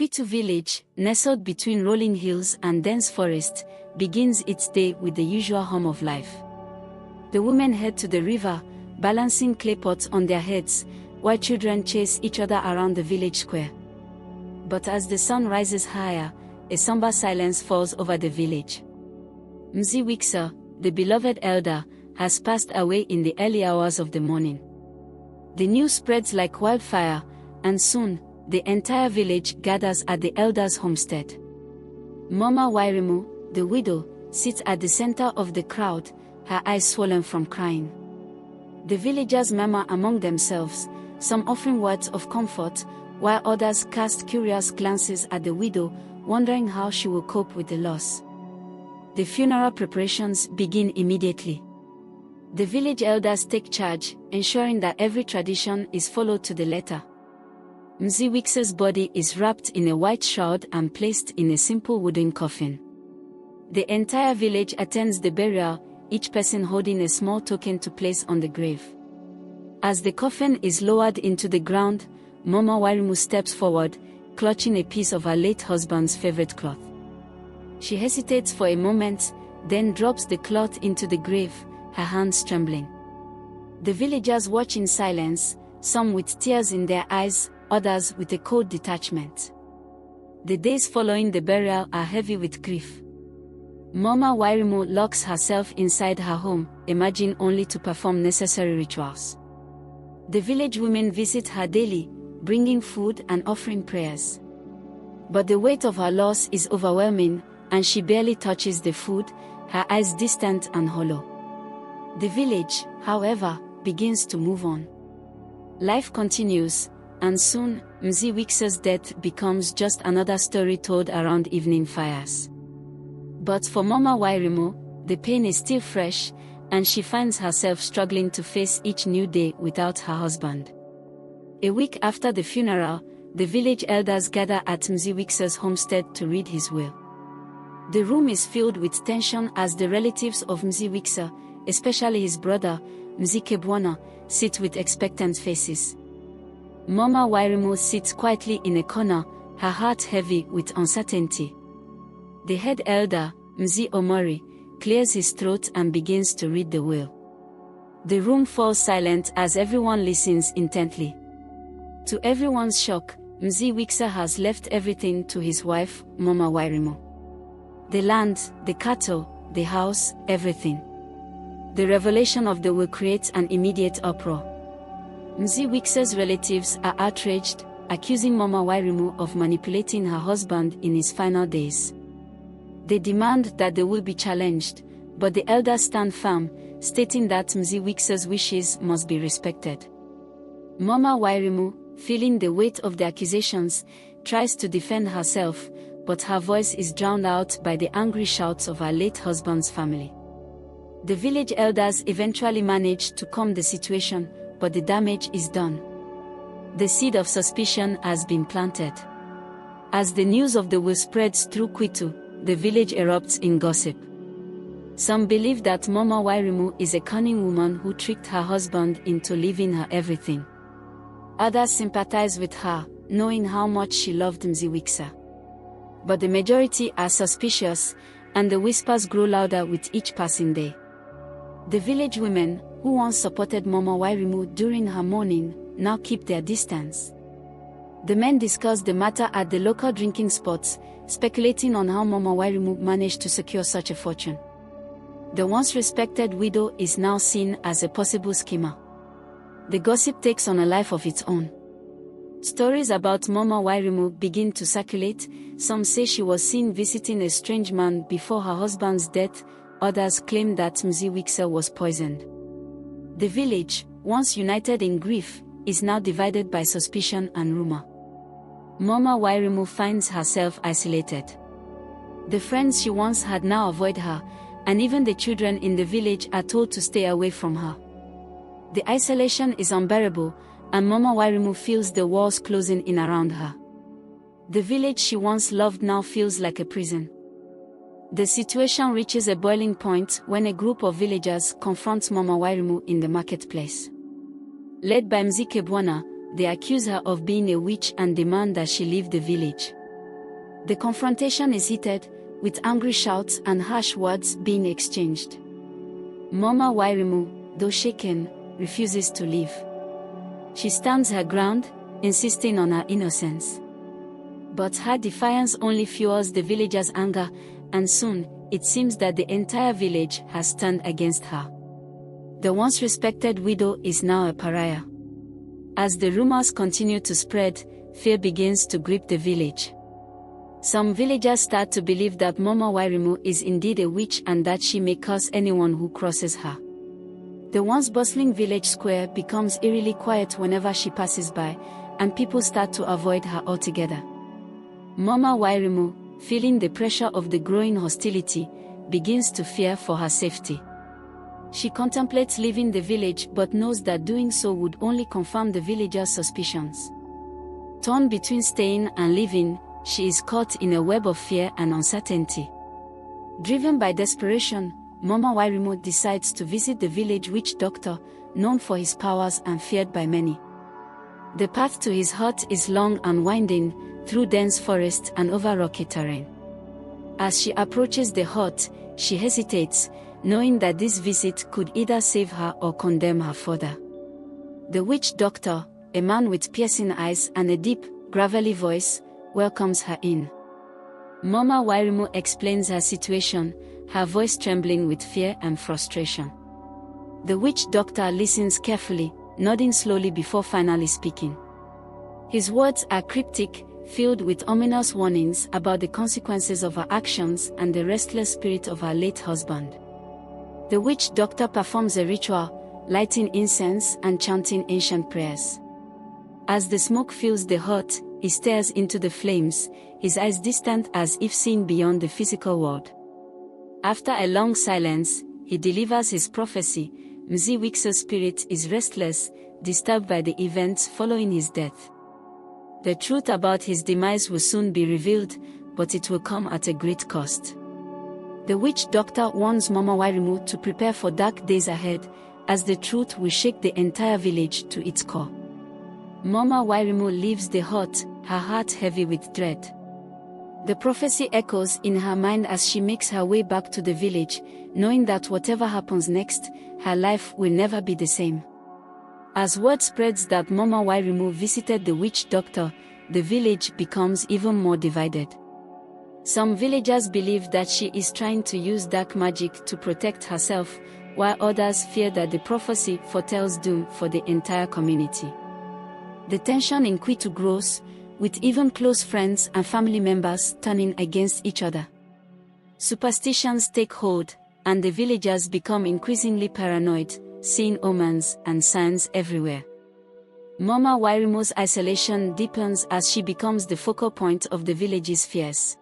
Kwitu village, nestled between rolling hills and dense forest, begins its day with the usual hum of life. The women head to the river, balancing clay pots on their heads, while children chase each other around the village square. But as the sun rises higher, a somber silence falls over the village. Mziwiksa, the beloved elder, has passed away in the early hours of the morning. The news spreads like wildfire, and soon, the entire village gathers at the elder's homestead. Mama Wairimu, the widow, sits at the center of the crowd, her eyes swollen from crying. The villagers murmur among themselves, some offering words of comfort, while others cast curious glances at the widow, wondering how she will cope with the loss. The funeral preparations begin immediately. The village elders take charge, ensuring that every tradition is followed to the letter. Mziwiksa's body is wrapped in a white shroud and placed in a simple wooden coffin. The entire village attends the burial, each person holding a small token to place on the grave. As the coffin is lowered into the ground, Mama Wairimu steps forward, clutching a piece of her late husband's favorite cloth. She hesitates for a moment, then drops the cloth into the grave, her hands trembling. The villagers watch in silence, some with tears in their eyes, others with a cold detachment. The days following the burial are heavy with grief. Mama Wairimu locks herself inside her home, emerging only to perform necessary rituals. The village women visit her daily, bringing food and offering prayers. But the weight of her loss is overwhelming, and she barely touches the food, her eyes distant and hollow. The village, however, begins to move on. Life continues, and soon, Mziwiksa's death becomes just another story told around evening fires. But for Mama Wairimu, the pain is still fresh, and she finds herself struggling to face each new day without her husband. A week after the funeral, the village elders gather at Mziwiksa's homestead to read his will. The room is filled with tension as the relatives of Mziwiksa, especially his brother, Mzikebwana, sit with expectant faces. Mama Wairimu sits quietly in a corner, her heart heavy with uncertainty. The head elder, Mzi Omori, clears his throat and begins to read the will. The room falls silent as everyone listens intently. To everyone's shock, Mziwiksa has left everything to his wife, Mama Wairimu. The land, the cattle, the house, everything. The revelation of the will creates an immediate uproar. Mziwiksa's relatives are outraged, accusing Mama Wairimu of manipulating her husband in his final days. They demand that the will be challenged, but the elders stand firm, stating that Mziwiksa's wishes must be respected. Mama Wairimu, feeling the weight of the accusations, tries to defend herself, but her voice is drowned out by the angry shouts of her late husband's family. The village elders eventually manage to calm the situation, but the damage is done. The seed of suspicion has been planted. As the news of the will spreads through Kwitu, the village erupts in gossip. Some believe that Mama Wairimu is a cunning woman who tricked her husband into leaving her everything. Others sympathize with her, knowing how much she loved Mziwiksa. But the majority are suspicious, and the whispers grow louder with each passing day. The village women, who once supported Mama Wairimu during her mourning, now keep their distance. The men discuss the matter at the local drinking spots, speculating on how Mama Wairimu managed to secure such a fortune. The once respected widow is now seen as a possible schemer. The gossip takes on a life of its own. Stories about Mama Wairimu begin to circulate. Some say she was seen visiting a strange man before her husband's death, others claim that Mziwiksa was poisoned. The village, once united in grief, is now divided by suspicion and rumor. Mama Wairimu finds herself isolated. The friends she once had now avoid her, and even the children in the village are told to stay away from her. The isolation is unbearable, and Mama Wairimu feels the walls closing in around her. The village she once loved now feels like a prison. The situation reaches a boiling point when a group of villagers confronts Mama Wairimu in the marketplace. Led by Mzikebwana, they accuse her of being a witch and demand that she leave the village. The confrontation is heated, with angry shouts and harsh words being exchanged. Mama Wairimu, though shaken, refuses to leave. She stands her ground, insisting on her innocence. But her defiance only fuels the villagers' anger, and soon, it seems that the entire village has turned against her. The once respected widow is now a pariah. As the rumors continue to spread, fear begins to grip the village. Some villagers start to believe that Mama Wairimu is indeed a witch and that she may curse anyone who crosses her. The once bustling village square becomes eerily quiet whenever she passes by, and people start to avoid her altogether. Mama Wairimu, feeling the pressure of the growing hostility, begins to fear for her safety. She contemplates leaving the village but knows that doing so would only confirm the villagers' suspicions. Torn between staying and leaving, she is caught in a web of fear and uncertainty. Driven by desperation, Mama Wairimu decides to visit the village witch doctor, known for his powers and feared by many. The path to his hut is long and winding, through dense forest and over rocky terrain. As she approaches the hut, she hesitates, knowing that this visit could either save her or condemn her further. The witch doctor, a man with piercing eyes and a deep, gravelly voice, welcomes her in. Mama Wairimu explains her situation, her voice trembling with fear and frustration. The witch doctor listens carefully, nodding slowly before finally speaking. His words are cryptic, filled with ominous warnings about the consequences of her actions and the restless spirit of her late husband. The witch doctor performs a ritual, lighting incense and chanting ancient prayers. As the smoke fills the hut, he stares into the flames, his eyes distant as if seen beyond the physical world. After a long silence, he delivers his prophecy. Mziwix's spirit is restless, disturbed by the events following his death. The truth about his demise will soon be revealed, but it will come at a great cost. The witch doctor warns Mama Wairimu to prepare for dark days ahead, as the truth will shake the entire village to its core. Mama Wairimu leaves the hut, her heart heavy with dread. The prophecy echoes in her mind as she makes her way back to the village, knowing that whatever happens next, her life will never be the same. As word spreads that Mama Wairimu visited the witch doctor, the village becomes even more divided. Some villagers believe that she is trying to use dark magic to protect herself, while others fear that the prophecy foretells doom for the entire community. The tension in Kwitu grows, with even close friends and family members turning against each other. Superstitions take hold, and the villagers become increasingly paranoid, seeing omens and signs everywhere. Mama Wairimu's isolation deepens as she becomes the focal point of the village's fears.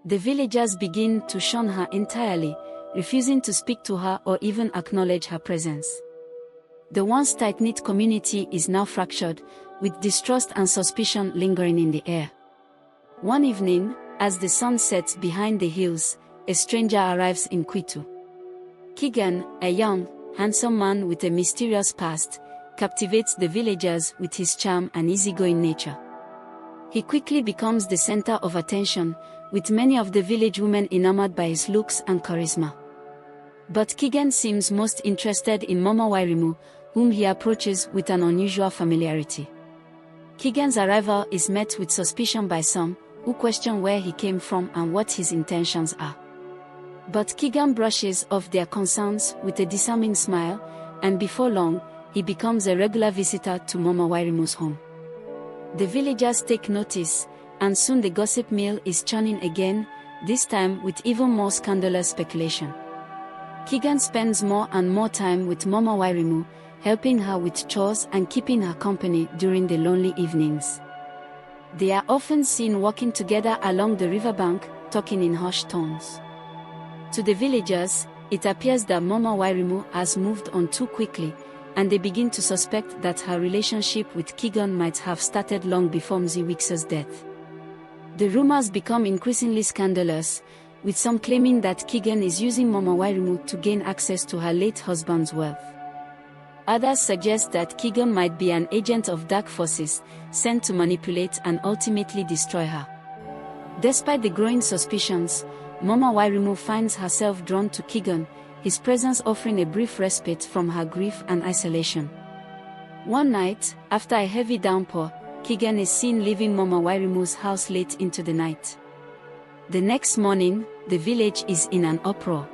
The villagers begin to shun her entirely, refusing to speak to her or even acknowledge her presence. The once tight-knit community is now fractured, with distrust and suspicion lingering in the air. One evening, as the sun sets behind the hills, a stranger arrives in Kwitu. Kigan, a young, handsome man with a mysterious past, captivates the villagers with his charm and easygoing nature. He quickly becomes the center of attention, with many of the village women enamored by his looks and charisma. But Kigan seems most interested in Mama Wairimu, whom he approaches with an unusual familiarity. Kigan's arrival is met with suspicion by some, who question where he came from and what his intentions are. But Kigan brushes off their concerns with a disarming smile, and before long, he becomes a regular visitor to Mama Wairimu's home. The villagers take notice, and soon the gossip mill is churning again, this time with even more scandalous speculation. Kigan spends more and more time with Mama Wairimu, helping her with chores and keeping her company during the lonely evenings. They are often seen walking together along the riverbank, talking in hushed tones. To the villagers, it appears that Mama Wairimu has moved on too quickly, and they begin to suspect that her relationship with Kigan might have started long before Mziwix's death. The rumors become increasingly scandalous, with some claiming that Kigan is using Mama Wairimu to gain access to her late husband's wealth. Others suggest that Kigan might be an agent of dark forces, sent to manipulate and ultimately destroy her. Despite the growing suspicions, Mama Wairimu finds herself drawn to Kigan, his presence offering a brief respite from her grief and isolation. One night, after a heavy downpour, Kigan is seen leaving Mama Wairimu's house late into the night. The next morning, the village is in an uproar.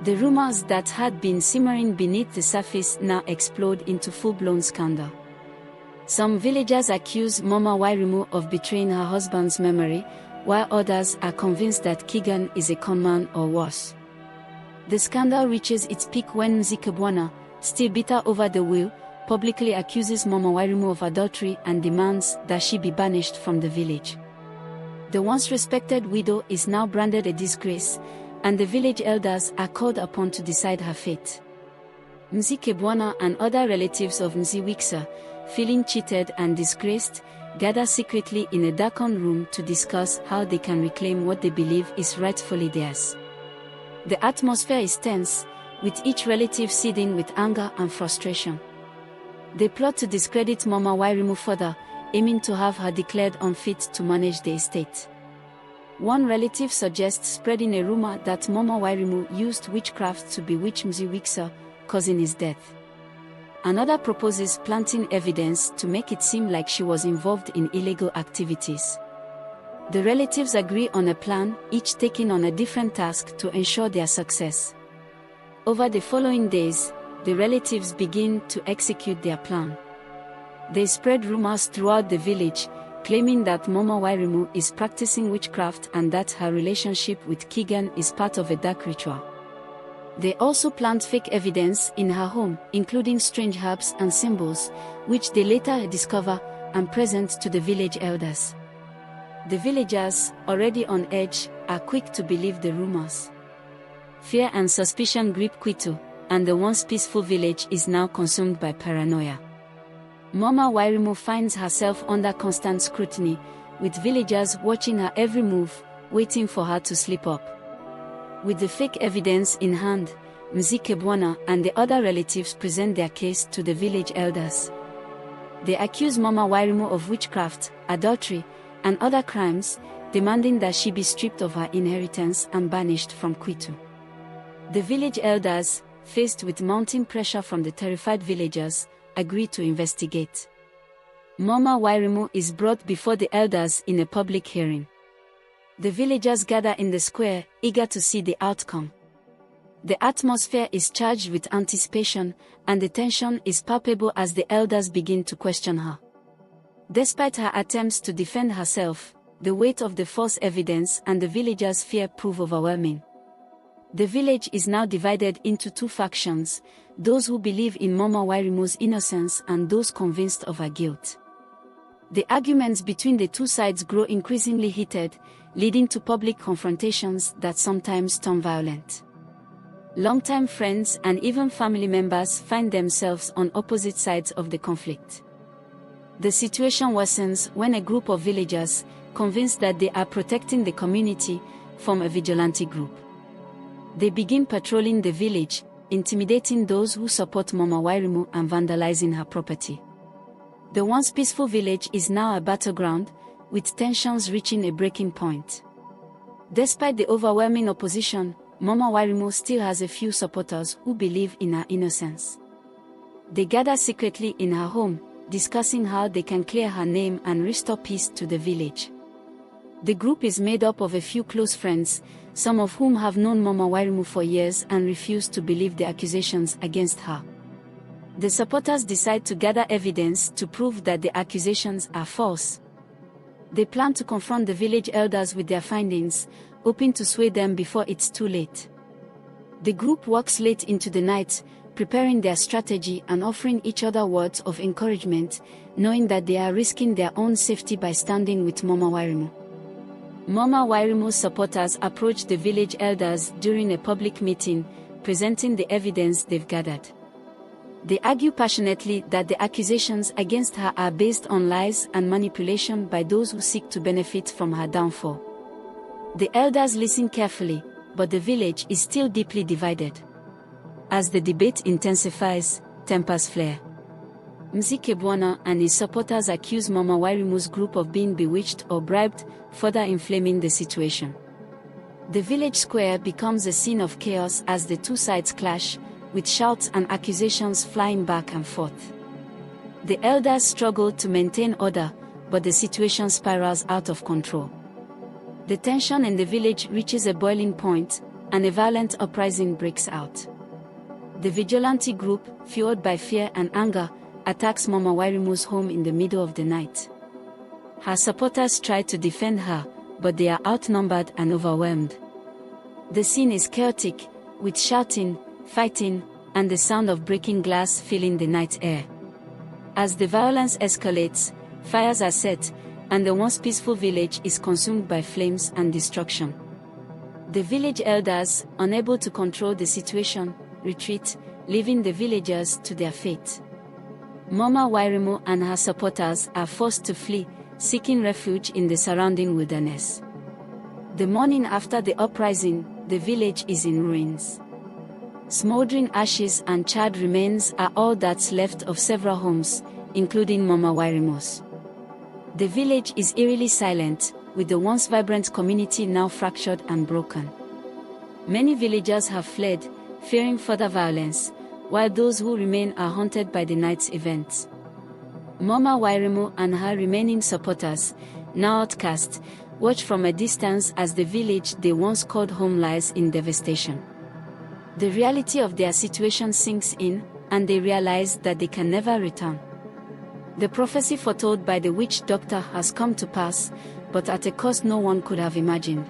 The rumors that had been simmering beneath the surface now explode into full-blown scandal. Some villagers accuse Mama Wairimu of betraying her husband's memory, while others are convinced that Kigan is a conman or worse. The scandal reaches its peak when Mischievousness, still bitter over the will, publicly accuses Mama Wairimu of adultery and demands that she be banished from the village. The once respected widow is now branded a disgrace, and the village elders are called upon to decide her fate. Mischievousness and other relatives of Mischievousness, feeling cheated and disgraced, gather secretly in a darkened room to discuss how they can reclaim what they believe is rightfully theirs. The atmosphere is tense, with each relative seething with anger and frustration. They plot to discredit Mama Wairimu further, aiming to have her declared unfit to manage the estate. One relative suggests spreading a rumor that Mama Wairimu used witchcraft to bewitch Mischievousness, causing his death. Another proposes planting evidence to make it seem like she was involved in illegal activities. The relatives agree on a plan, each taking on a different task to ensure their success. Over the following days, the relatives begin to execute their plan. They spread rumors throughout the village, claiming that Mama Wairimu is practicing witchcraft and that her relationship with Kigan is part of a dark ritual. They also plant fake evidence in her home, including strange herbs and symbols, which they later discover and present to the village elders. The villagers, already on edge, are quick to believe the rumors. Fear and suspicion grip Kwitu, and the once peaceful village is now consumed by paranoia. Mama Wairimu finds herself under constant scrutiny, with villagers watching her every move, waiting for her to slip up. With the fake evidence in hand, Mischievousness and the other relatives present their case to the village elders. They accuse Mama Wairimu of witchcraft, adultery, and other crimes, demanding that she be stripped of her inheritance and banished from Kwitu. The village elders, faced with mounting pressure from the terrified villagers, agree to investigate. Mama Wairimu is brought before the elders in a public hearing. The villagers gather in the square, eager to see the outcome. The atmosphere is charged with anticipation, and the tension is palpable as the elders begin to question her. Despite her attempts to defend herself, the weight of the false evidence and the villagers' fear prove overwhelming. The village is now divided into two factions, those who believe in Mama Wairimu's innocence and those convinced of her guilt. The arguments between the two sides grow increasingly heated, leading to public confrontations that sometimes turn violent. Longtime friends and even family members find themselves on opposite sides of the conflict. The situation worsens when a group of villagers, convinced that they are protecting the community, form a vigilante group. They begin patrolling the village, intimidating those who support Mama Wairimu and vandalizing her property. The once peaceful village is now a battleground, with tensions reaching a breaking point. Despite the overwhelming opposition, Mama Wairimu still has a few supporters who believe in her innocence. They gather secretly in her home, discussing how they can clear her name and restore peace to the village. The group is made up of a few close friends, some of whom have known Mama Wairimu for years and refuse to believe the accusations against her. The supporters decide to gather evidence to prove that the accusations are false. They plan to confront the village elders with their findings, hoping to sway them before it's too late. The group works late into the night, preparing their strategy and offering each other words of encouragement, knowing that they are risking their own safety by standing with Mama Wairimu. Mama Wairimu's supporters approach the village elders during a public meeting, presenting the evidence they've gathered. They argue passionately that the accusations against her are based on lies and manipulation by those who seek to benefit from her downfall. The elders listen carefully, but the village is still deeply divided. As the debate intensifies, tempers flare. Mischievousness and his supporters accuse Mama Wairimu's group of being bewitched or bribed, further inflaming the situation. The village square becomes a scene of chaos as the two sides clash, with shouts and accusations flying back and forth. The elders struggle to maintain order, but the situation spirals out of control. The tension in the village reaches a boiling point, and a violent uprising breaks out. The vigilante group, fueled by fear and anger, attacks Mama Wairimu's home in the middle of the night. Her supporters try to defend her, but they are outnumbered and overwhelmed. The scene is chaotic, with shouting, fighting, and the sound of breaking glass filling the night air. As the violence escalates, fires are set, and the once peaceful village is consumed by flames and destruction. The village elders, unable to control the situation, retreat, leaving the villagers to their fate. Mama Wairimu and her supporters are forced to flee, seeking refuge in the surrounding wilderness. The morning after the uprising, the village is in ruins. Smoldering ashes and charred remains are all that's left of several homes, including Mama Wairimu's. The village is eerily silent, with the once vibrant community now fractured and broken. Many villagers have fled, fearing further violence, while those who remain are haunted by the night's events. Mama Wairimu and her remaining supporters, now outcast, watch from a distance as the village they once called home lies in devastation. The reality of their situation sinks in, and they realize that they can never return. The prophecy foretold by the witch doctor has come to pass, but at a cost no one could have imagined.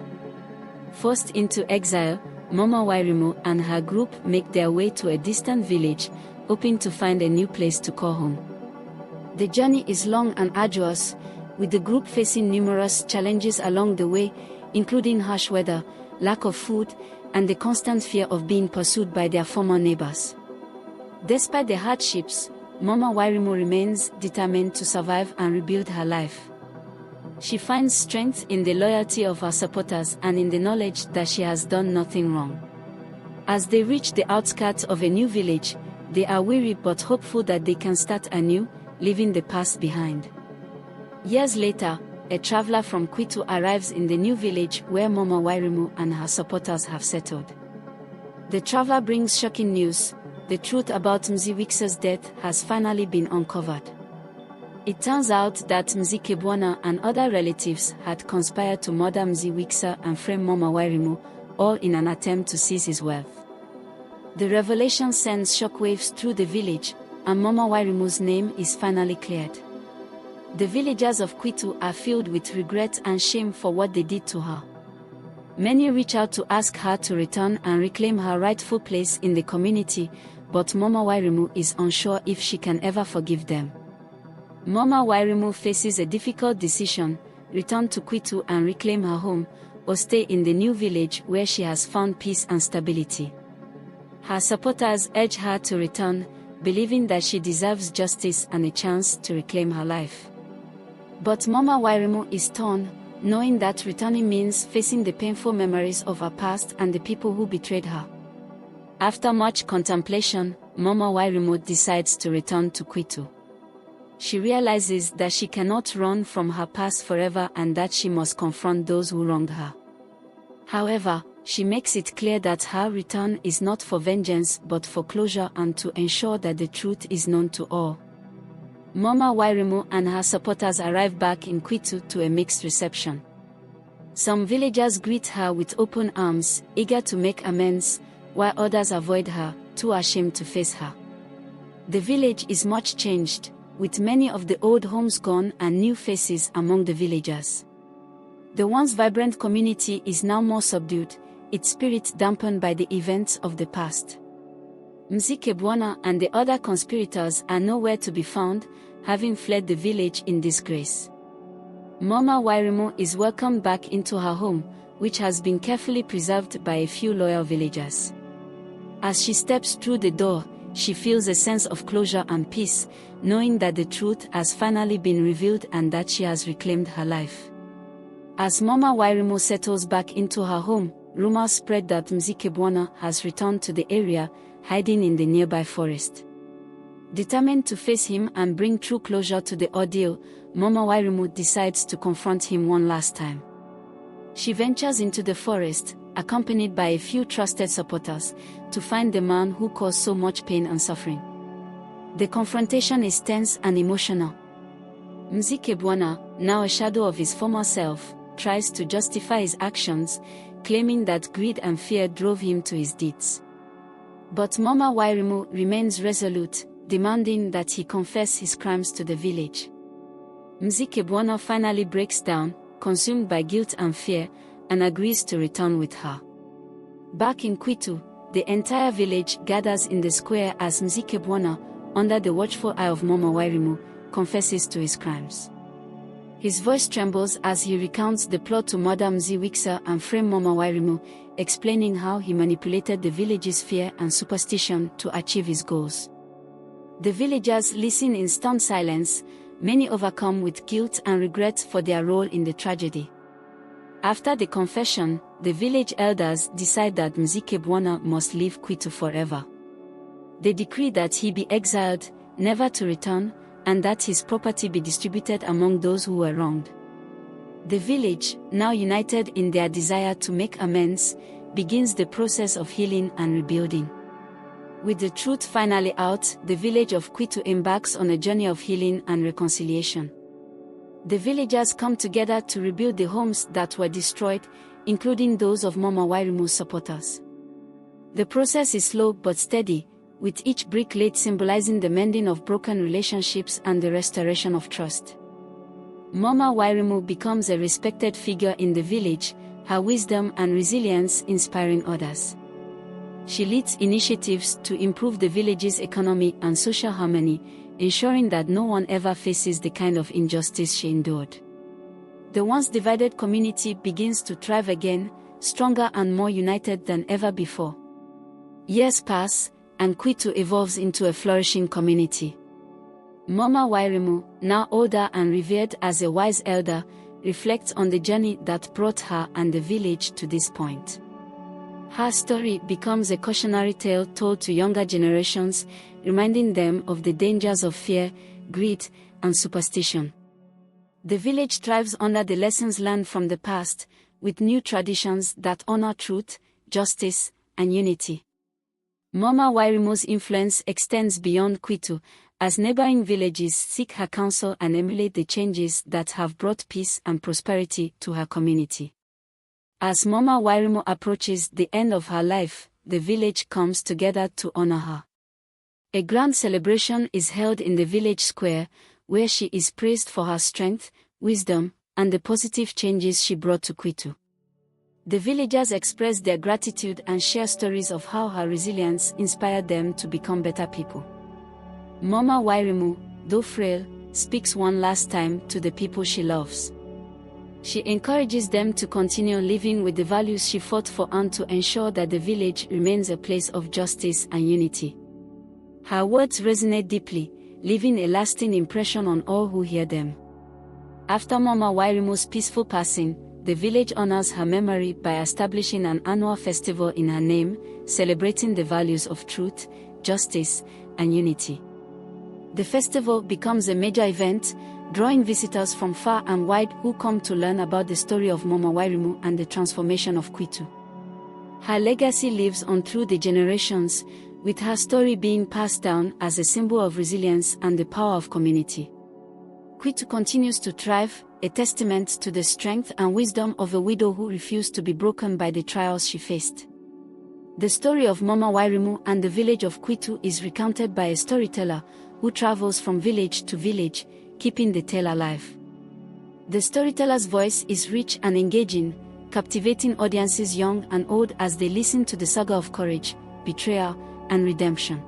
Forced into exile, Mama Wairimu and her group make their way to a distant village, hoping to find a new place to call home. The journey is long and arduous, with the group facing numerous challenges along the way, including harsh weather, lack of food, and the constant fear of being pursued by their former neighbors. Despite the hardships, Mama Wairimu remains determined to survive and rebuild her life. She finds strength in the loyalty of her supporters and in the knowledge that she has done nothing wrong. As they reach the outskirts of a new village, they are weary but hopeful that they can start anew, leaving the past behind. Years later, a traveler from Kwitu arrives in the new village where Mama Wairimu and her supporters have settled. The traveler brings shocking news: the truth about Mziwiksa's death has finally been uncovered. It turns out that Mischievousness and other relatives had conspired to murder Mziwiksa and frame Mama Wairimu, all in an attempt to seize his wealth. The revelation sends shockwaves through the village, and Mama Wairimu's name is finally cleared. The villagers of Kwitu are filled with regret and shame for what they did to her. Many reach out to ask her to return and reclaim her rightful place in the community, but Mama Wairimu is unsure if she can ever forgive them. Mama Wairimu faces a difficult decision: return to Kwitu and reclaim her home, or stay in the new village where she has found peace and stability. Her supporters urge her to return, believing that she deserves justice and a chance to reclaim her life. But Mama Wairimu is torn, knowing that returning means facing the painful memories of her past and the people who betrayed her. After much contemplation, Mama Wairimu decides to return to Kwitu. She realizes that she cannot run from her past forever and that she must confront those who wronged her. However, she makes it clear that her return is not for vengeance but for closure and to ensure that the truth is known to all. Mama Wairimu and her supporters arrive back in Kwitu to a mixed reception. Some villagers greet her with open arms, eager to make amends, while others avoid her, too ashamed to face her. The village is much changed, with many of the old homes gone and new faces among the villagers. The once vibrant community is now more subdued, its spirit dampened by the events of the past. Mischievousness and the other conspirators are nowhere to be found, having fled the village in disgrace. Mama Wairimu is welcomed back into her home, which has been carefully preserved by a few loyal villagers. As she steps through the door, she feels a sense of closure and peace, knowing that the truth has finally been revealed and that she has reclaimed her life. As Mama Wairimu settles back into her home, rumors spread that Mischievousness has returned to the area, hiding in the nearby forest. Determined to face him and bring true closure to the ordeal, Mama Wairimu decides to confront him one last time. She ventures into the forest, accompanied by a few trusted supporters, to find the man who caused so much pain and suffering. The confrontation is tense and emotional. Mischievousness, now a shadow of his former self, tries to justify his actions, claiming that greed and fear drove him to his deeds. But Mama Wairimu remains resolute, demanding that he confess his crimes to the village. Mischievousness finally breaks down, consumed by guilt and fear, and agrees to return with her. Back in Kwitu, the entire village gathers in the square as Mischievousness, under the watchful eye of Mama Wairimu, confesses to his crimes. His voice trembles as he recounts the plot to murder Mziwiksa and frame Mama Wairimu, explaining how he manipulated the village's fear and superstition to achieve his goals. The villagers listen in stunned silence, many overcome with guilt and regret for their role in the tragedy. After the confession, the village elders decide that Mischievousness must leave Kwitu forever. They decree that he be exiled, never to return, and that his property be distributed among those who were wronged. The village, now united in their desire to make amends, begins the process of healing and rebuilding. With the truth finally out, the village of Kwitu embarks on a journey of healing and reconciliation. The villagers come together to rebuild the homes that were destroyed, including those of Mama Wairimu's supporters. The process is slow but steady, with each brick laid symbolizing the mending of broken relationships and the restoration of trust. Mama Wairimu becomes a respected figure in the village, her wisdom and resilience inspiring others. She leads initiatives to improve the village's economy and social harmony, ensuring that no one ever faces the kind of injustice she endured. The once divided community begins to thrive again, stronger and more united than ever before. Years pass, and Kwitu evolves into a flourishing community. Mama Wairimu, now older and revered as a wise elder, reflects on the journey that brought her and the village to this point. Her story becomes a cautionary tale told to younger generations, reminding them of the dangers of fear, greed, and superstition. The village thrives under the lessons learned from the past, with new traditions that honor truth, justice, and unity. Mama Wairimu's influence extends beyond Kwitu, as neighboring villages seek her counsel and emulate the changes that have brought peace and prosperity to her community. As Mama Wairimu approaches the end of her life, the village comes together to honor her. A grand celebration is held in the village square, where she is praised for her strength, wisdom, and the positive changes she brought to Kwitu. The villagers express their gratitude and share stories of how her resilience inspired them to become better people. Mama Wairimu, though frail, speaks one last time to the people she loves. She encourages them to continue living with the values she fought for and to ensure that the village remains a place of justice and unity. Her words resonate deeply, leaving a lasting impression on all who hear them. After Mama Wairimu's peaceful passing, the village honors her memory by establishing an annual festival in her name, celebrating the values of truth, justice, and unity. The festival becomes a major event, drawing visitors from far and wide who come to learn about the story of Mama Wairimu and the transformation of Kwitu. Her legacy lives on through the generations, with her story being passed down as a symbol of resilience and the power of community. Kwitu continues to thrive, a testament to the strength and wisdom of a widow who refused to be broken by the trials she faced. The story of Mama Wairimu and the village of Kwitu is recounted by a storyteller who travels from village to village, keeping the tale alive. The storyteller's voice is rich and engaging, captivating audiences young and old as they listen to the saga of courage, betrayal, and redemption.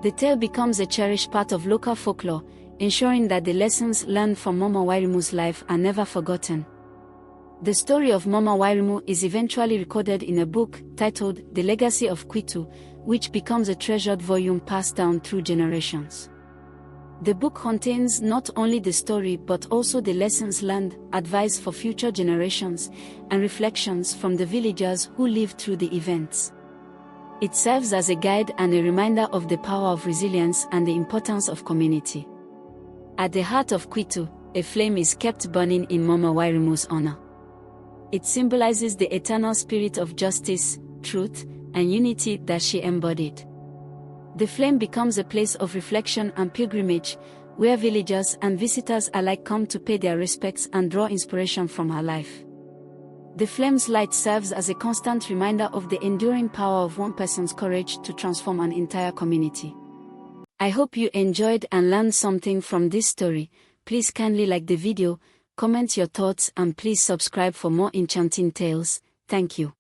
The tale becomes a cherished part of local folklore, ensuring that the lessons learned from Mama Wairimu's life are never forgotten. The story of Mama Wairimu is eventually recorded in a book titled The Legacy of Kwitu, which becomes a treasured volume passed down through generations. The book contains not only the story but also the lessons learned, advice for future generations, and reflections from the villagers who lived through the events. It serves as a guide and a reminder of the power of resilience and the importance of community. At the heart of Kwitu, a flame is kept burning in Mama Wairimu's honor. It symbolizes the eternal spirit of justice, truth, and unity that she embodied. The flame becomes a place of reflection and pilgrimage, where villagers and visitors alike come to pay their respects and draw inspiration from her life. The flame's light serves as a constant reminder of the enduring power of one person's courage to transform an entire community. I hope you enjoyed and learned something from this story. Please kindly like the video, comment your thoughts, and please subscribe for more enchanting tales. Thank you.